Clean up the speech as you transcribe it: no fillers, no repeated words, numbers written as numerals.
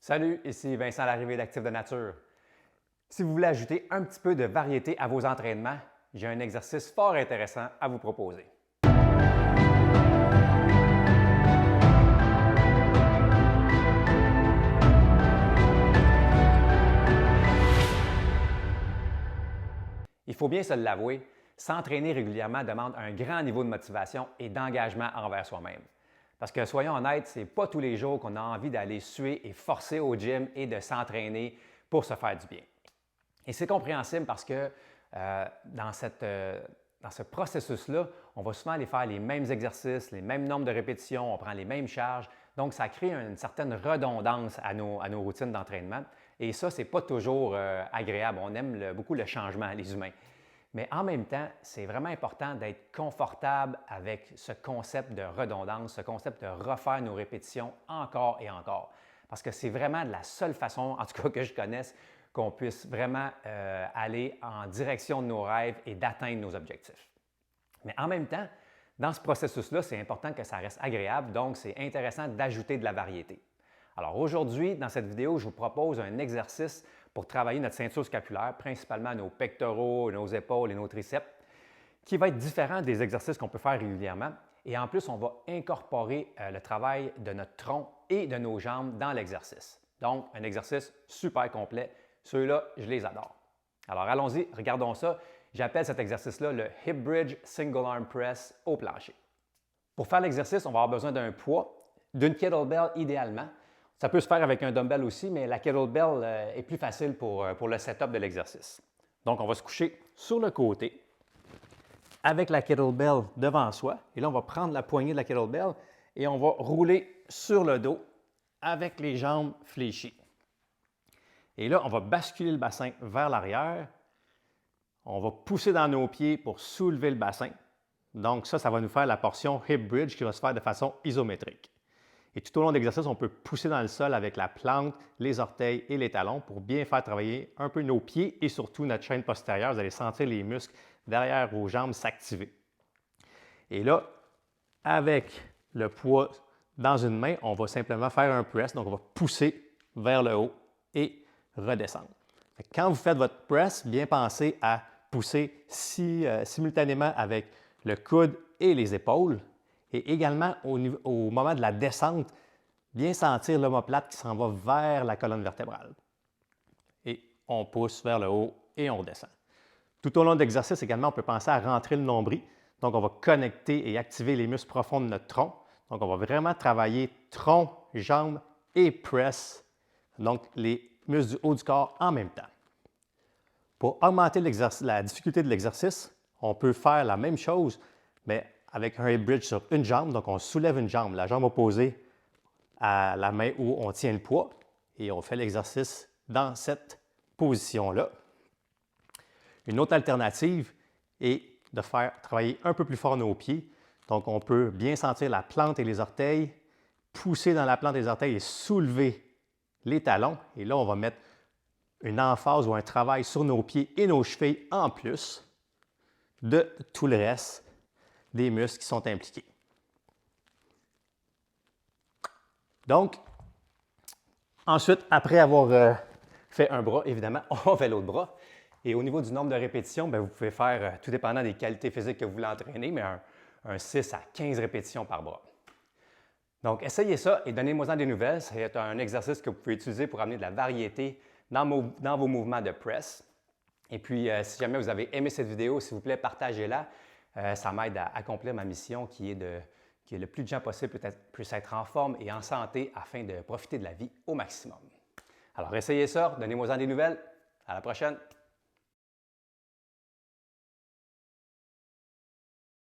Salut, ici Vincent Larrivée d'Actif de Nature. Si vous voulez ajouter un petit peu de variété à vos entraînements, j'ai un exercice fort intéressant à vous proposer. Il faut bien se l'avouer, s'entraîner régulièrement demande un grand niveau de motivation et d'engagement envers soi-même. Parce que soyons honnêtes, ce n'est pas tous les jours qu'on a envie d'aller suer et forcer au gym et de s'entraîner pour se faire du bien. Et c'est compréhensible parce que dans ce processus-là, on va souvent aller faire les mêmes exercices, les mêmes nombres de répétitions, on prend les mêmes charges. Donc, ça crée une certaine redondance à nos routines d'entraînement. Et ça, ce n'est pas toujours agréable. On aime beaucoup le changement, les humains. Mais en même temps, c'est vraiment important d'être confortable avec ce concept de redondance, ce concept de refaire nos répétitions encore et encore. Parce que c'est vraiment de la seule façon, en tout cas que je connaisse, qu'on puisse vraiment aller en direction de nos rêves et d'atteindre nos objectifs. Mais en même temps, dans ce processus-là, c'est important que ça reste agréable, donc c'est intéressant d'ajouter de la variété. Alors aujourd'hui, dans cette vidéo, je vous propose un exercice pour travailler notre ceinture scapulaire, principalement nos pectoraux, nos épaules et nos triceps, qui va être différent des exercices qu'on peut faire régulièrement. Et en plus, on va incorporer le travail de notre tronc et de nos jambes dans l'exercice. Donc, un exercice super complet. Ceux-là, je les adore. Alors, allons-y, regardons ça. J'appelle cet exercice-là le Hip Bridge Single Arm Press au plancher. Pour faire l'exercice, on va avoir besoin d'un poids, d'une kettlebell idéalement. Ça peut se faire avec un dumbbell aussi, mais la kettlebell est plus facile pour le setup de l'exercice. Donc, on va se coucher sur le côté avec la kettlebell devant soi. Et là, on va prendre la poignée de la kettlebell et on va rouler sur le dos avec les jambes fléchies. Et là, on va basculer le bassin vers l'arrière. On va pousser dans nos pieds pour soulever le bassin. Donc ça va nous faire la portion hip bridge qui va se faire de façon isométrique. Et tout au long de l'exercice, on peut pousser dans le sol avec la plante, les orteils et les talons pour bien faire travailler un peu nos pieds et surtout notre chaîne postérieure. Vous allez sentir les muscles derrière vos jambes s'activer. Et là, avec le poids dans une main, on va simplement faire un press. Donc, on va pousser vers le haut et redescendre. Quand vous faites votre press, bien pensez à pousser simultanément avec le coude et les épaules. Et également, au moment de la descente, bien sentir l'omoplate qui s'en va vers la colonne vertébrale. Et on pousse vers le haut et on descend. Tout au long de l'exercice, également, on peut penser à rentrer le nombril. Donc, on va connecter et activer les muscles profonds de notre tronc. Donc, on va vraiment travailler tronc, jambes et press. Donc, les muscles du haut du corps en même temps. Pour augmenter la difficulté de l'exercice, on peut faire la même chose, mais avec un hip bridge sur une jambe. Donc, on soulève une jambe, la jambe opposée à la main où on tient le poids et on fait l'exercice dans cette position-là. Une autre alternative est de faire travailler un peu plus fort nos pieds. Donc, on peut bien sentir la plante et les orteils, pousser dans la plante et les orteils et soulever les talons. Et là, on va mettre une emphase ou un travail sur nos pieds et nos chevilles en plus de tout le reste des muscles qui sont impliqués. Donc, ensuite, après avoir fait un bras, évidemment, on fait l'autre bras. Et au niveau du nombre de répétitions, bien, vous pouvez faire, tout dépendant des qualités physiques que vous voulez entraîner, mais un 6 à 15 répétitions par bras. Donc, essayez ça et donnez-moi-en des nouvelles. C'est un exercice que vous pouvez utiliser pour amener de la variété dans vos mouvements de press. Et puis, si jamais vous avez aimé cette vidéo, s'il vous plaît, partagez-la. Ça m'aide à accomplir ma mission qui est que le plus de gens possible puissent être en forme et en santé afin de profiter de la vie au maximum. Alors, essayez ça, donnez-moi-en des nouvelles. À la prochaine!